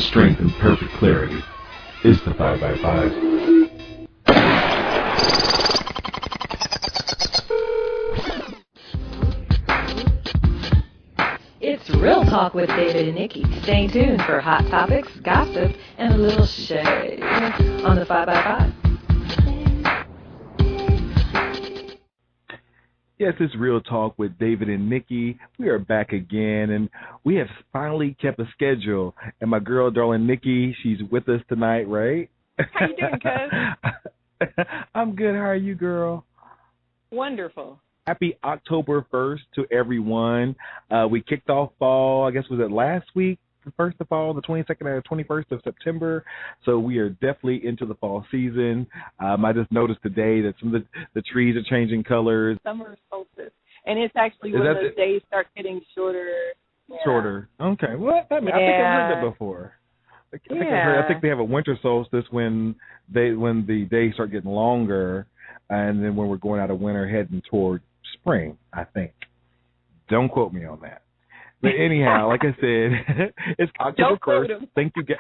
strength and perfect clarity is the 5x5. It's Real Talk with David and Nikki. Stay tuned for hot topics, gossip, and a little shade on the 5x5. Yes, it's Real Talk with David and Nikki. We are back again, and we have finally kept a schedule. And my girl, darling Nikki, she's with us tonight, right? How you doing, cuz? I'm good. How are you, girl? Wonderful. Happy October 1st to everyone. We kicked off fall, I guess, was it last week? The 1st of fall, the 22nd and 21st of September. So we are definitely into the fall season. I just noticed today that some of the trees are changing colors. Summer solstice. And it's actually when the days start getting shorter. Yeah. Shorter. Okay. Well, I think I've heard that before. I think they have a winter solstice when the days start getting longer, and then when we're going out of winter heading toward spring, I think. Don't quote me on that. But anyhow, like I said, it's October 1st. Thank you guys.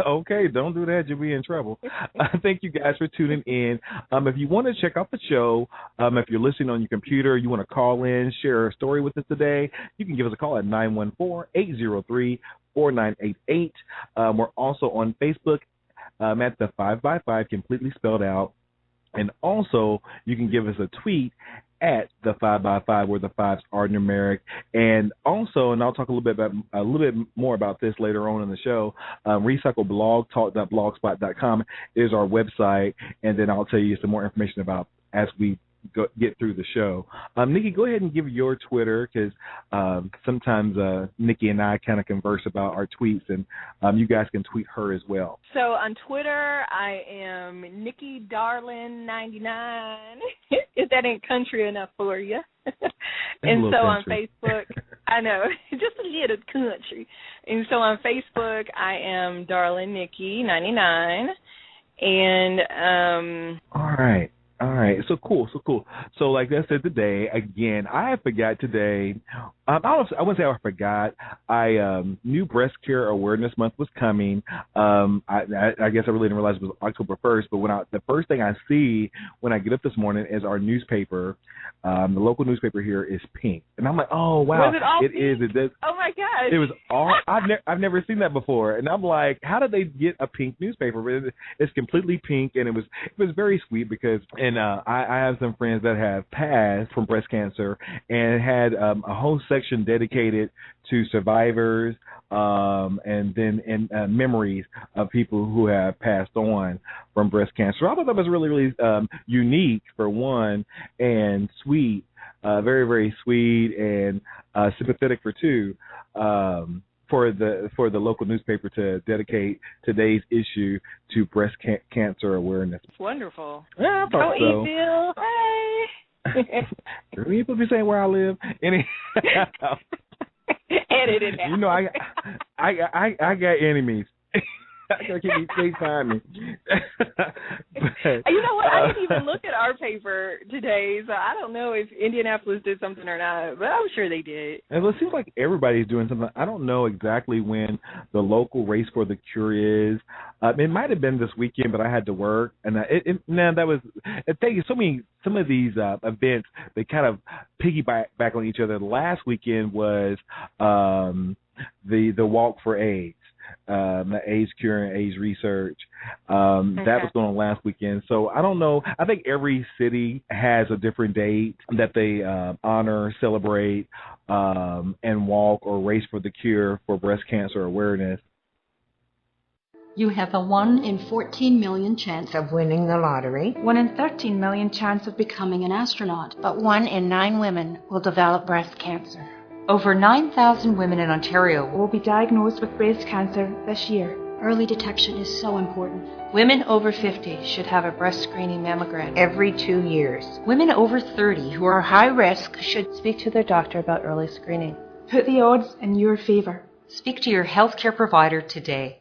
Okay, don't do that. You'll be in trouble. Thank you guys for tuning in. If you want to check out the show, if you're listening on your computer, you want to call in, share a story with us today, you can give us a call at 914-803-4988. We're also on Facebook at the 5x5, completely spelled out. And also, you can give us a tweet at the 5x5, where the 5s are numeric. And also, and I'll talk a little bit more about this later on in the show, recycleblogtalk.blogspot.com is our website, and then I'll tell you some more information about as we get through the show. Nikki, go ahead and give your Twitter, because sometimes Nikki and I kind of converse about our tweets, and you guys can tweet her as well. So on Twitter, I am Nikki Darlin 99. If that ain't country enough for you. And so on Facebook, I know, just a little country. And so on Facebook, I am Darlin Nikki 99. And All right, so cool. So like I said today, again, I forgot today. I wouldn't say I forgot. I knew Breast Care Awareness Month was coming. I guess I really didn't realize it was October 1st. But the first thing I see when I get up this morning is our newspaper. The local newspaper here is pink, and I'm like, oh wow, was it all it pink? is. It does. Oh my gosh, it was all. I've never seen that before, and I'm like, how did they get a pink newspaper? But it's completely pink, and it was very sweet because. And I have some friends that have passed from breast cancer and had a whole section dedicated to survivors and then memories of people who have passed on from breast cancer. I thought that was really, really unique, for one, and sweet, very, very sweet, and sympathetic for two. For the local newspaper to dedicate today's issue to breast cancer awareness. It's wonderful. Yeah, I thought so. Bill. Hey. Can you be saying where I live? Edit it out. You know, I got enemies. I gotta keep these behind me. You know what? I didn't even look at our paper today, so I don't know if Indianapolis did something or not, but I'm sure they did. And it seems like everybody's doing something. I don't know exactly when the local Race for the Cure is. It might have been this weekend, but I had to work, and that was. Thank you. Some of these events, they kind of piggyback back on each other. Last weekend was the Walk for AIDS. The AIDS cure and AIDS research. That was going on last weekend. So I don't know. I think every city has a different date that they honor, celebrate, and walk or race for the cure for breast cancer awareness. You have a 1 in 14 million chance of winning the lottery, 1 in 13 million chance of becoming an astronaut, but 1 in 9 women will develop breast cancer. Over 9,000 women in Ontario will be diagnosed with breast cancer this year. Early detection is so important. Women over 50 should have a breast screening mammogram every 2 years. Women over 30 who are high risk should speak to their doctor about early screening. Put the odds in your favor. Speak to your healthcare provider today.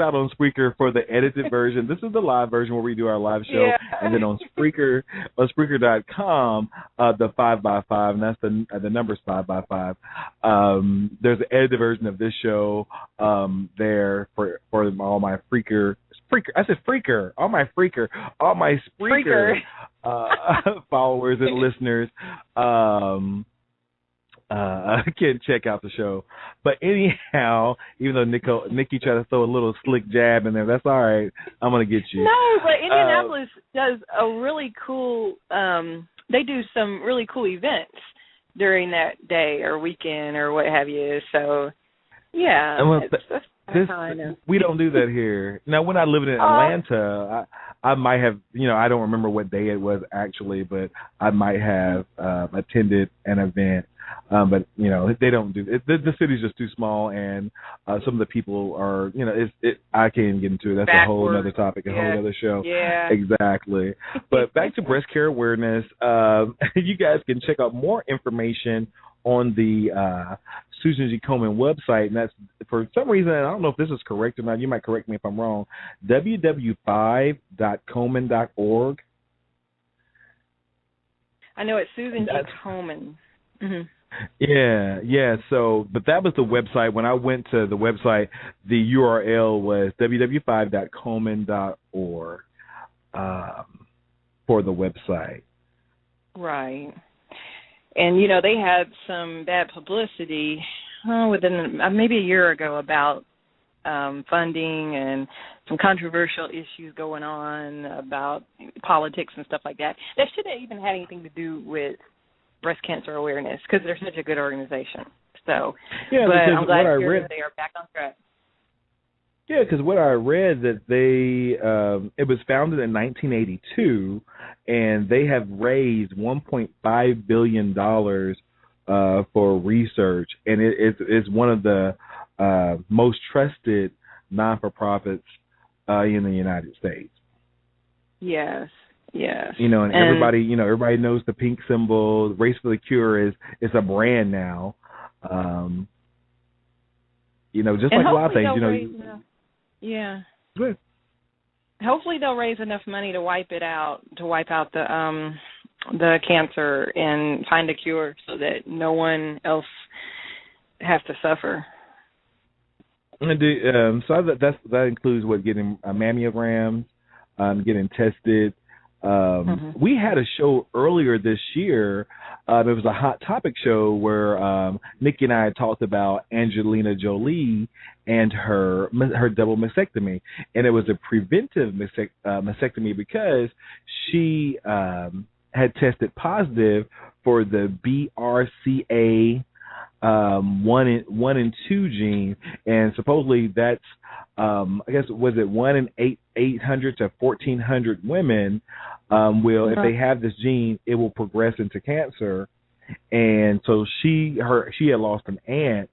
out on Spreaker for the edited version. This is the live version where we do our live show, and then on Spreaker.com, the 5x5, and that's the numbers 5x5. There's an edited version of this show there for all my Spreaker. I said Freaker. All my Spreaker followers and listeners can check out the show. But anyhow, even though Nikki tried to throw a little slick jab in there, that's all right. I'm gonna get you. No, but Indianapolis does a really cool. They do some really cool events during that day or weekend or what have you. So yeah, we don't do that here. Now, when I lived in Atlanta, I might have, I don't remember what day it was actually, but I might have attended an event. But they don't do it. The city's just too small, and some of the people are, I can't even get into it. That's a whole other topic, a whole other show. Yeah, exactly. But back to breast care awareness. You guys can check out more information on the Susan G. Komen website, and that's, for some reason, I don't know if this is correct or not. You might correct me if I'm wrong. www.5.komen.org. I know it's Susan G. Komen. Mm-hmm. Yeah. So, but that was the website. When I went to the website, the URL was www.5.komen.org for the website. Right. And, they had some bad publicity within maybe a year ago about funding and some controversial issues going on about politics and stuff like that. That shouldn't even have anything to do with breast cancer awareness, because they're such a good organization. So, yeah, but I'm glad to hear that they are back on track. Yeah, because what I read that it was founded in 1982, and they have raised $1.5 billion for research, and it's one of the most trusted non-for-profits in the United States. Yes. Yes. And everybody knows the pink symbol. Race for the Cure is a brand now. Just like a lot of things, Yeah. Good. Hopefully they'll raise enough money to wipe out the cancer and find a cure so that no one else has to suffer. So that includes getting mammograms, getting tested. We had a show earlier this year. It was a Hot Topic show where Nikki and I had talked about Angelina Jolie and her double mastectomy, and it was a preventive mastectomy because she had tested positive for the BRCA 1 and 2 gene, and supposedly that's I guess was it 1 in 800 to 1,400 women if they have this gene, it will progress into cancer. And so she had lost an aunt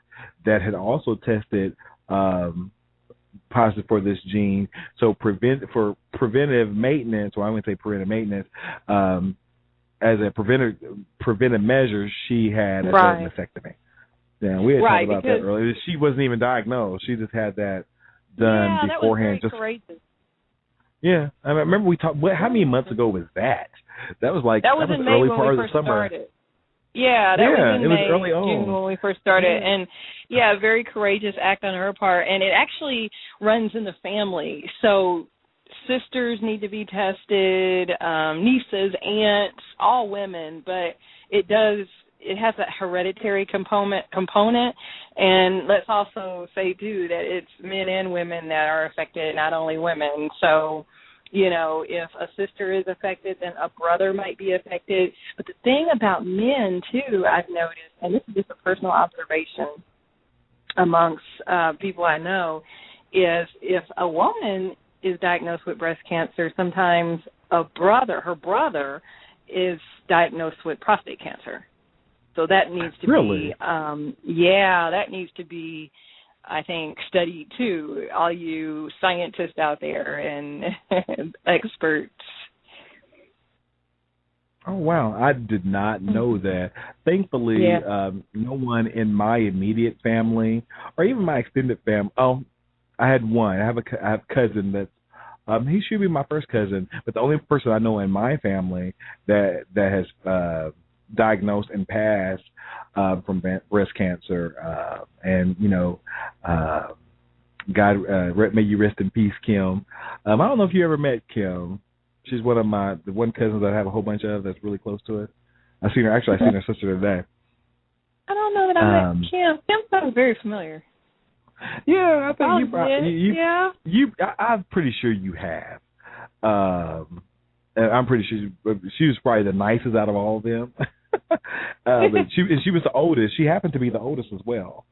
that had also tested positive for this gene. So preventive maintenance, or I wouldn't say preventive maintenance, as a preventive measure, she had a mastectomy. Yeah, we had talked about that earlier. She wasn't even diagnosed. She just had that done beforehand. That was very courageous. Yeah, I remember we talked. How many months ago was that? That was in May early when part we of the summer. Started. Yeah, that was in May, early on. June when we first started, and a very courageous act on her part. And it actually runs in the family, so sisters need to be tested, nieces, aunts, all women, but it has that hereditary component, and let's also say too that it's men and women that are affected, not only women. So, if a sister is affected, then a brother might be affected. But the thing about men too, I've noticed, and this is just a personal observation amongst people I know, is if a woman is diagnosed with breast cancer, sometimes her brother is diagnosed with prostate cancer. So that needs to be, that needs to be, I think, studied too. All you scientists out there and experts. Oh wow, I did not know that. Thankfully, no one in my immediate family or even my extended family. Oh, I had one. I have a cousin that's he should be my first cousin, but the only person I know in my family that has diagnosed and passed from breast cancer, and God, may you rest in peace, Kim. I don't know if you ever met Kim. She's one of the one cousins that I have a whole bunch of that's really close to us. I seen her sister today. I don't know that I met Kim. Kim sounds very familiar. Yeah, I think I'm pretty sure you have. I'm pretty sure she was probably the nicest out of all of them. But she was the oldest. She happened to be the oldest as well.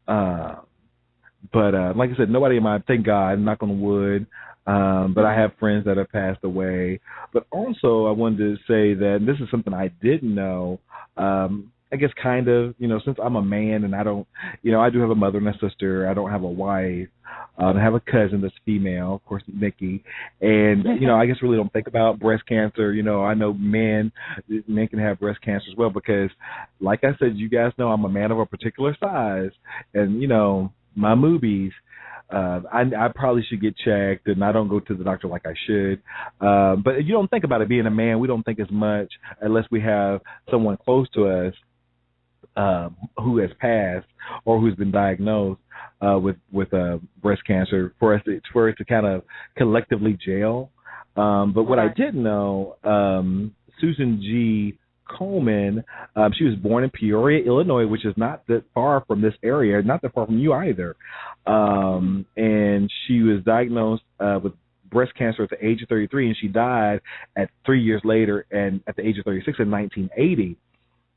But like I said, nobody in my, thank God, knock on wood. But I have friends that have passed away. But also, I wanted to say that this is something I didn't know. I guess kind of, since I'm a man and I don't, I do have a mother and a sister. I don't have a wife. I have a cousin that's female, of course, Nikki. And, I guess really don't think about breast cancer. I know men can have breast cancer as well because, like I said, you guys know I'm a man of a particular size. And, my movies, I probably should get checked, and I don't go to the doctor like I should. But you don't think about it. Being a man, we don't think as much unless we have someone close to us who has passed or who's been diagnosed with breast cancer for us to kind of collectively jail. But what I did know, Susan G. Komen, she was born in Peoria, Illinois, which is not that far from this area, not that far from you either. And she was diagnosed with breast cancer at the age of 33, and she died at 3 years later and at the age of 36 in 1980.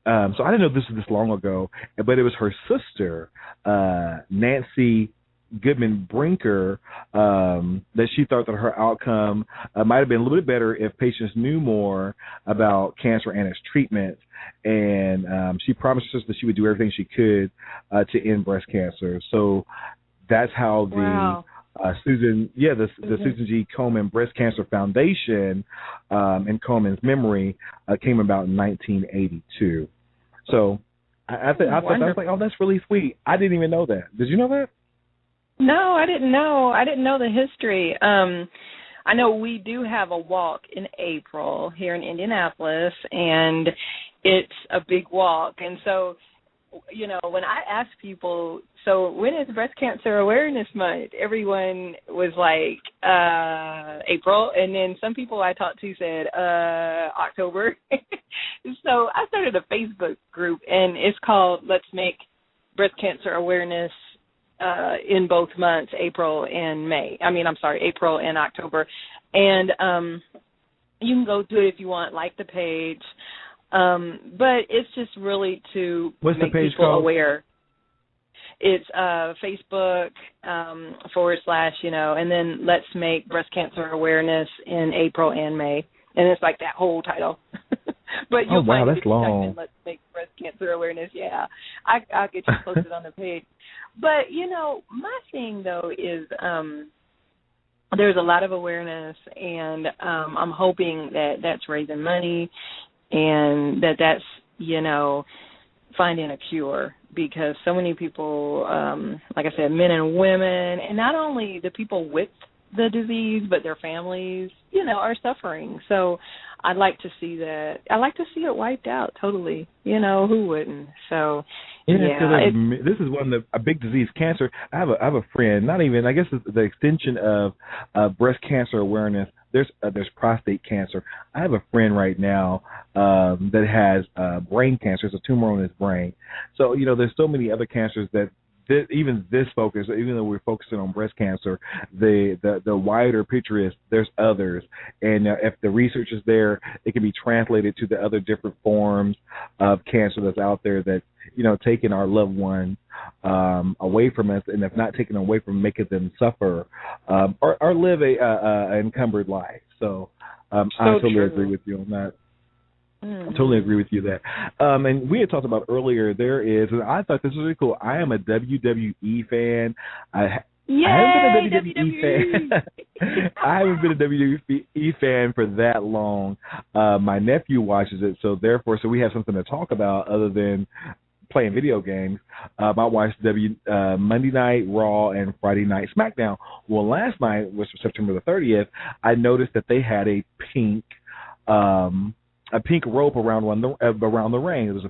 So I didn't know this was this long ago, but it was her sister, Nancy Goodman Brinker, that she thought that her outcome might have been a little bit better if patients knew more about cancer and its treatment. And she promised us that she would do everything she could to end breast cancer. So that's how the Susan G. Komen Breast Cancer Foundation in Komen's memory came about in 1982. So I thought I was like, oh, that's really sweet. I didn't even know that. Did you know that? No, I didn't know. I didn't know the history. I know we do have a walk in April here in Indianapolis, and it's a big walk. And so, when I ask people, so when is Breast Cancer Awareness Month? Everyone was like, April. And then some people I talked to said, October. So I started a Facebook group, and it's called Let's Make Breast Cancer Awareness in both months, April and October. And you can go to it if you want, like the page. But it's just really to What's make the page people called? aware. It's Facebook / and then Let's Make Breast Cancer Awareness in April and May. And it's like that whole title. But you'll find that's long. Let's Make Breast Cancer Awareness. Yeah, I'll get you posted on the page. But, my thing, though, is there's a lot of awareness, and I'm hoping that that's raising money and that's, finding a cure, because so many people, like I said, men and women, and not only the people with the disease, but their families, are suffering. So I'd like to see that. I'd like to see it wiped out totally. Who wouldn't? So, this is one of a big disease, cancer. I have a friend, not even, I guess it's the extension of breast cancer awareness. There's prostate cancer. I have a friend right now that has brain cancer. It's a tumor on his brain. So, there's so many other cancers that even this focus, even though we're focusing on breast cancer, the wider picture is there's others. And if the research is there, it can be translated to the other different forms of cancer that's out there that, taking our loved ones away from us, and if not taking them away from making them suffer or live a encumbered life. So I totally agree with you on that. I totally agree with you that. And we had talked about earlier, and I thought this was really cool. I am a WWE fan. I haven't been a WWE fan. I haven't been a WWE fan for that long. My nephew watches it, so we have something to talk about other than playing video games, I watched Monday Night Raw and Friday Night SmackDown. Well, last night, which was September the 30th, I noticed that they had a pink rope around the ring. It was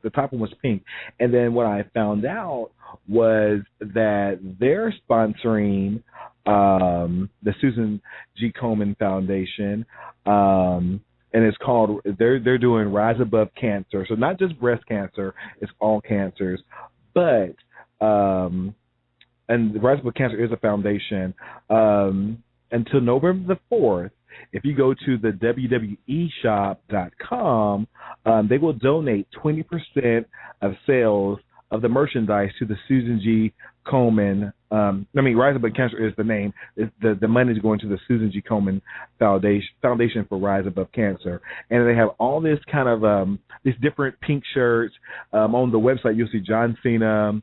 the top one was pink. And then what I found out was that they're sponsoring the Susan G. Komen Foundation, and it's called they're doing Rise Above Cancer. So not just breast cancer, it's all cancers. But and Rise Above Cancer is a foundation until November the 4th. If you go to the WWEshop.com, they will donate 20% of sales of the merchandise to the Susan G. Komen. Rise Above Cancer is the name. The money is going to the Susan G. Komen Foundation for Rise Above Cancer. And they have all this kind of these different pink shirts. On the website, you'll see John Cena,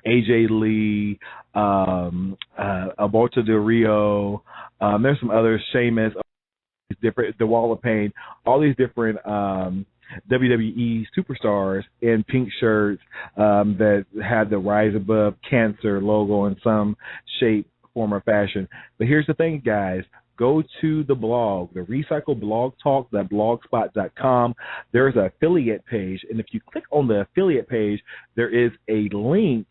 AJ Lee, Alberto Del Rio. There's some others, Sheamus, different, the Wall of Pain, all these different WWE superstars in pink shirts that had the Rise Above Cancer logo in some shape, form, or fashion. But here's the thing, guys. Go to the blog, the Recycle Blog Talk.blogspot.com. There's an affiliate page, and if you click on the affiliate page, there is a link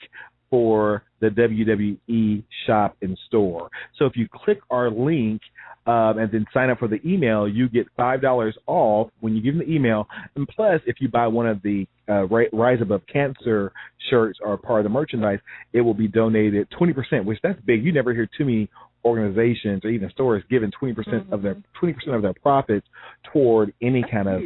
for the WWE shop and store. So if you click our link and then sign up for the email, you get $5 off when you give them the email. And plus, if you buy one of the Rise Above Cancer shirts or part of the merchandise, it will be donated 20%, which that's big. You never hear too many organizations or even stores giving 20% of their profits toward any kind of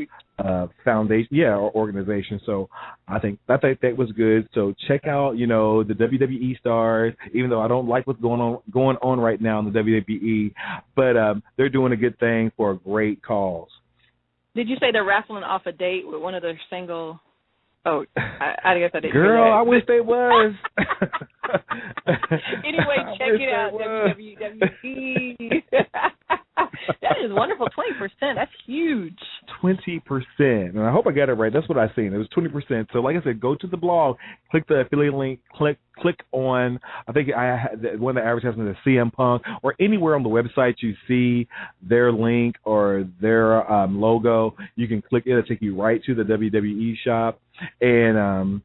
foundation, or organization. So I think that was good. So check out, the WWE stars, even though I don't like what's going on right now in the WWE, but they're doing a good thing for a great cause. Did you say they're raffling off a date with one of their single? Oh, I guess I didn't. Girl, I wish they was. Anyway, check it out, WWE. That is wonderful. 20%. That's huge. 20%. And I hope I got it right. That's what I seen. It was 20%. So like I said, go to the blog, click the affiliate link, click on, I think I had one of the advertisements is CM Punk, or anywhere on the website you see their link or their logo, you can click it. It'll take you right to the WWE shop, and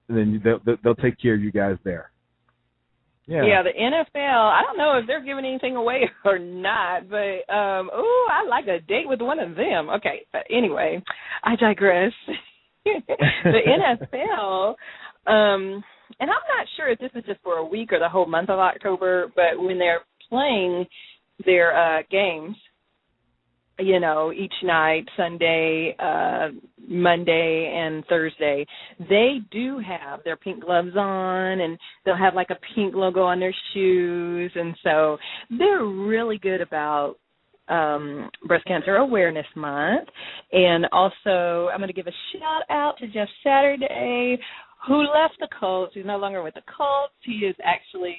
then they'll take care of you guys there. Yeah, the NFL, I don't know if they're giving anything away or not, but, I like a date with one of them. Okay, but anyway, I digress. The NFL, and I'm not sure if this is just for a week or the whole month of October, but when they're playing their games, each night, Sunday, Monday, and Thursday, they do have their pink gloves on, and they'll have like a pink logo on their shoes, and so they're really good about Breast Cancer Awareness Month. And also, I'm going to give a shout out to Jeff Saturday, who left the Colts. He's no longer with the Colts. He is actually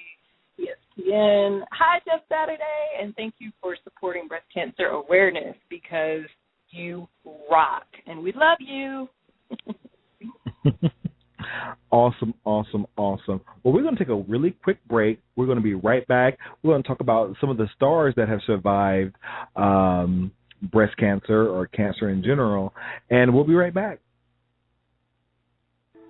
ESPN. Hi, Jeff Saturday, and thank you for supporting breast cancer awareness, because you rock, and we love you. Awesome. Well, we're going to take a really quick break. We're going to be right back. We're going to talk about some of the stars that have survived breast cancer or cancer in general, and we'll be right back.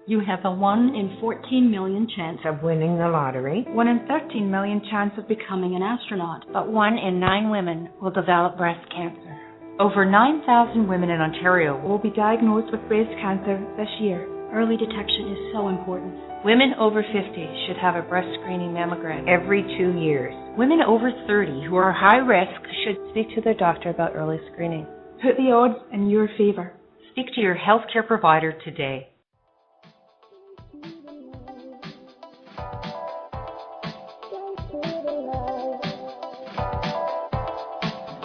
You have a 1 in 14 million chance Of winning the lottery. 1 in 13 million chance of becoming an astronaut. But 1 in 9 women will develop breast cancer. Over 9,000 women in Ontario will be diagnosed with breast cancer this year. Early detection is so important. Women over 50 should have a breast screening mammogram Every 2 years. Women over 30 who are high risk should Speak to their doctor about early screening. Put the odds in your favor. speak to your healthcare provider today.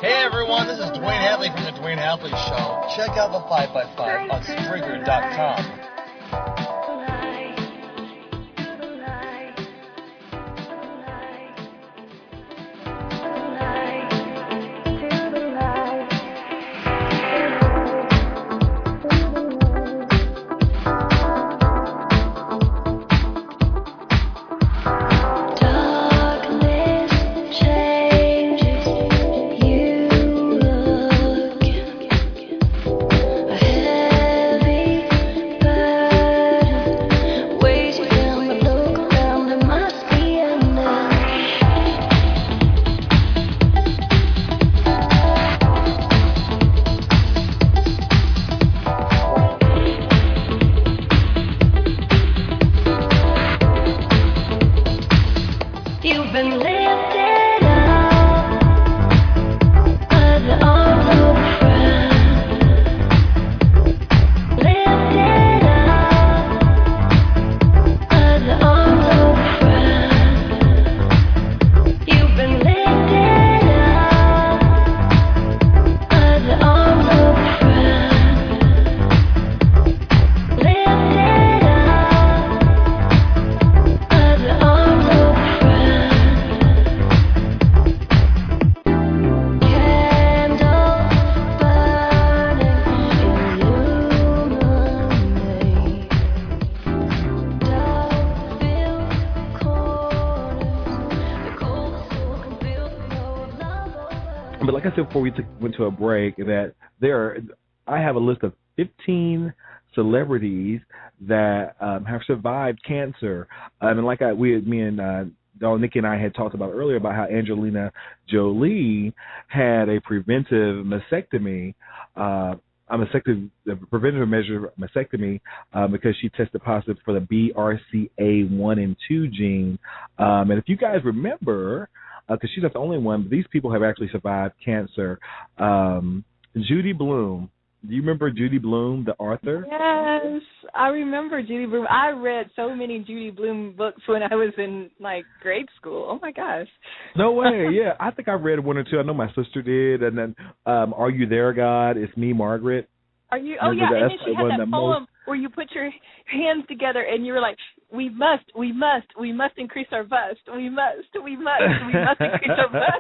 Hey everyone, this is Dwayne Hadley from The Dwayne Hadley Show. Check out the 5x5 on Spreaker.com. But like I said before we went to a break, that I have a list of 15 celebrities that have survived cancer. And like me and Nikki and I had talked about earlier about how Angelina Jolie had a preventive mastectomy, preventive measure mastectomy, because she tested positive for the BRCA1 and 2 gene. And if you guys remember, because she's not the only one, but these people have actually survived cancer. Judy Blume. Do you remember Judy Blume, the author? Yes, I remember Judy Blume. I read so many Judy Blume books when I was in grade school. Oh my gosh! No way. Yeah, I think I read one or two. I know my sister did, and then Are You There, God? It's Me, Margaret. Are you? Oh yeah, and then she had that poem where you put your hands together and you were like, we must increase our bust. We must increase our bust.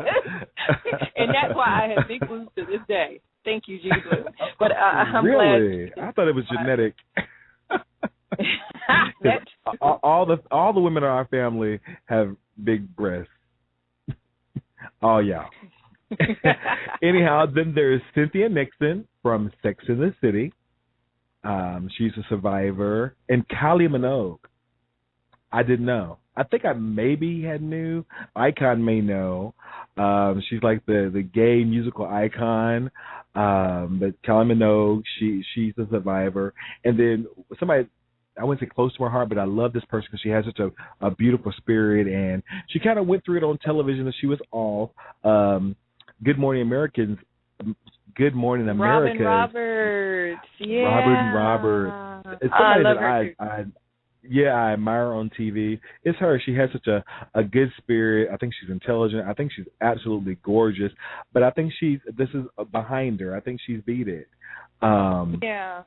And that's why I have big boobs to this day. Thank you, Judy Blume. But I'm really? glad. I thought it was genetic. all the women in our family have big breasts. Oh yeah. Anyhow, then there's Cynthia Nixon from Sex and the City. She's a survivor. And Kylie Minogue. I didn't know. I think I maybe had knew. Icon may know. She's like the gay musical icon. But Kylie Minogue, she's a survivor. And then somebody, I wouldn't say close to my heart, but I love this person because she has such a beautiful spirit. And she kind of went through it on television as she was off. Good Morning America. Robin Roberts. Yeah. Robin Roberts. It's somebody that I admire on TV. It's her. She has such a good spirit. I think she's intelligent. I think she's absolutely gorgeous. But I think this is behind her. I think she's beat it. Yeah.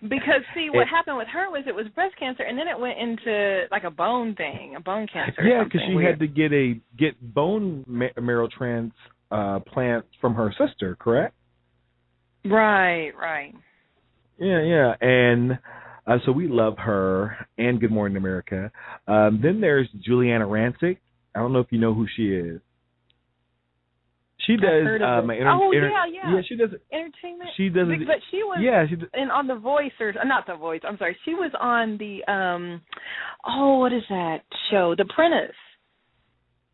Because, what happened with her was it was breast cancer, and then it went into a bone thing, a bone cancer. Yeah, because she had to get bone marrow transplant from her sister, correct? Right. Yeah. And so we love her and Good Morning America. Then there's Juliana Rancic. I don't know if you know who she is. She does yeah, she does entertainment. She does, but she was on The Voice, or not The Voice. I'm sorry. She was on the what is that show? The Apprentice.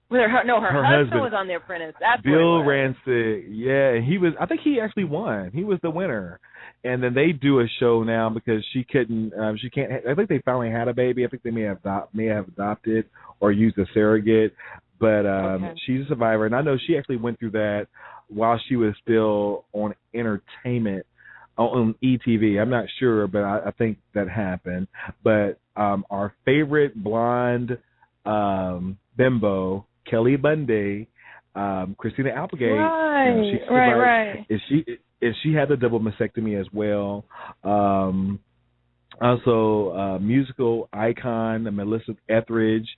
Her husband was on The Apprentice. That's Bill Rancic. Yeah, he was. I think he actually won. He was the winner. And then they do a show now because she couldn't. She can't. I think they finally had a baby. I think they may have adopted or used a surrogate. But she's a survivor, and I know she actually went through that while she was still on entertainment on ETV. I'm not sure, but I think that happened. But our favorite blonde bimbo, Kelly Bundy, Christina Applegate. Right. If she had the double mastectomy as well. Also, musical icon Melissa Etheridge,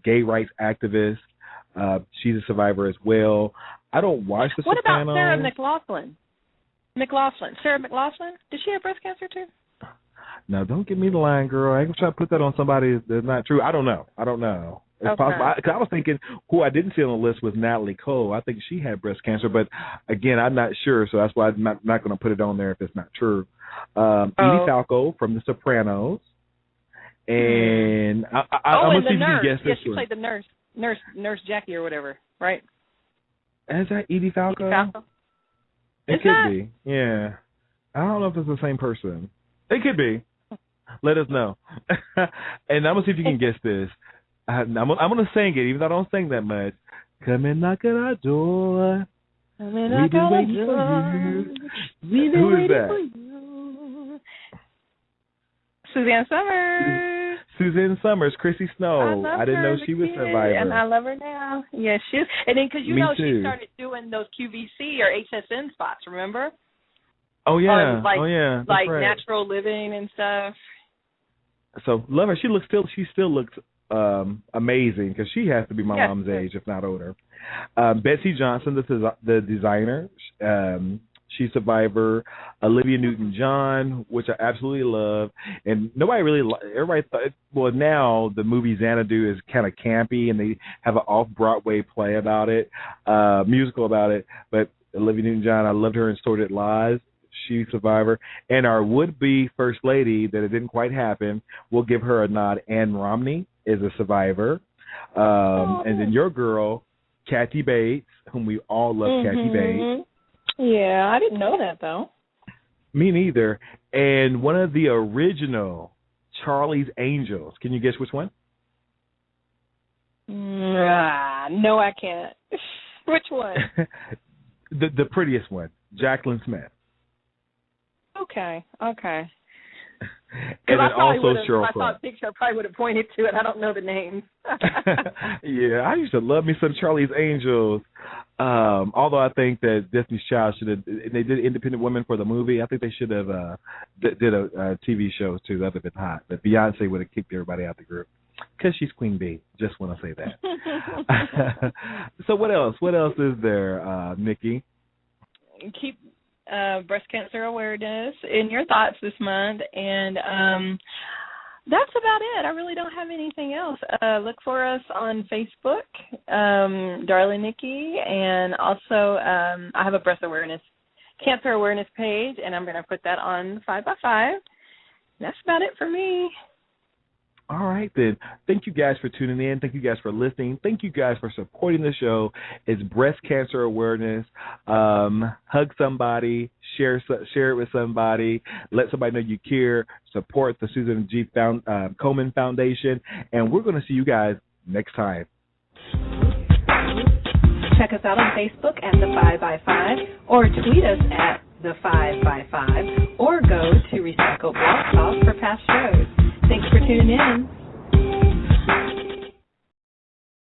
gay rights activist. She's a survivor as well. I don't watch The Sopranos. What about Sarah McLachlan? Sarah McLachlan? Did she have breast cancer too? No, don't give me the line, girl. I ain't gonna try to put that on somebody that's not true. I don't know. It's possible. I was thinking who I didn't see on the list was Natalie Cole. I think she had breast cancer, but again, I'm not sure, so that's why I'm not going to put it on there if it's not true. Edie Falco from The Sopranos, and I'm going to see if you can guess this one. Yes, she played the nurse Jackie or whatever, right? Is that Edie Falco? It could be. Yeah, I don't know if it's the same person. It could be. Let us know. And I'm going to see if you can guess this. I'm going to sing it, even though I don't sing that much. Come and knock at our door. We've been waiting for you. Who is that? Suzanne Summers. Suzanne Summers, Chrissy Snow. I didn't know she was a survivor. And I love her now. Yeah, she is. And then, because she started doing those QVC or HSN spots, remember? Oh, yeah. Like right. Natural living and stuff. So, love her. She still looks amazing because she has to be my mom's age, if not older. Betsy Johnson, the designer. she's Survivor. Olivia Newton-John, which I absolutely love. And everybody thought, well, now the movie Xanadu is kind of campy, and they have an off-Broadway play about it, musical about it. But Olivia Newton-John, I loved her in Sordid Lies. She's Survivor. And our would-be First Lady, that it didn't quite happen, we'll give her a nod. Ann Romney is a Survivor. And then your girl, Kathy Bates, whom we all love, Kathy Bates. Yeah, I didn't know that, though. Me neither. And one of the original Charlie's Angels. Can you guess which one? No, I can't. Which one? the prettiest one, Jacqueline Smith. Okay. And then also Cheryl Crow. I thought picture I probably would have pointed to it. I don't know the names. Yeah, I used to love me some Charlie's Angels. Although I think that Destiny's Child should have, they did Independent Women for the movie. I think they should have did a TV show too. That would have been hot. But Beyonce would have kicked everybody out of the group because she's Queen Bee. Just want to say that. So what else? What else is there, Nikki? Keep breast cancer awareness in your thoughts this month, and that's about it. I really don't have anything else. Look for us on Facebook, Darling Nikki, and also I have a cancer awareness page, and I'm going to put that on 5x5. That's about it for me. All right, then. Thank you guys for tuning in. Thank you guys for listening. Thank you guys for supporting the show. It's breast cancer awareness. Hug somebody. Share it with somebody. Let somebody know you care. Support the Susan G. Komen Foundation. And we're going to see you guys next time. Check us out on Facebook at The 5x5, or tweet us at The 5x5, or go to Recycle Blog Talk for past shows. Thanks for tuning in.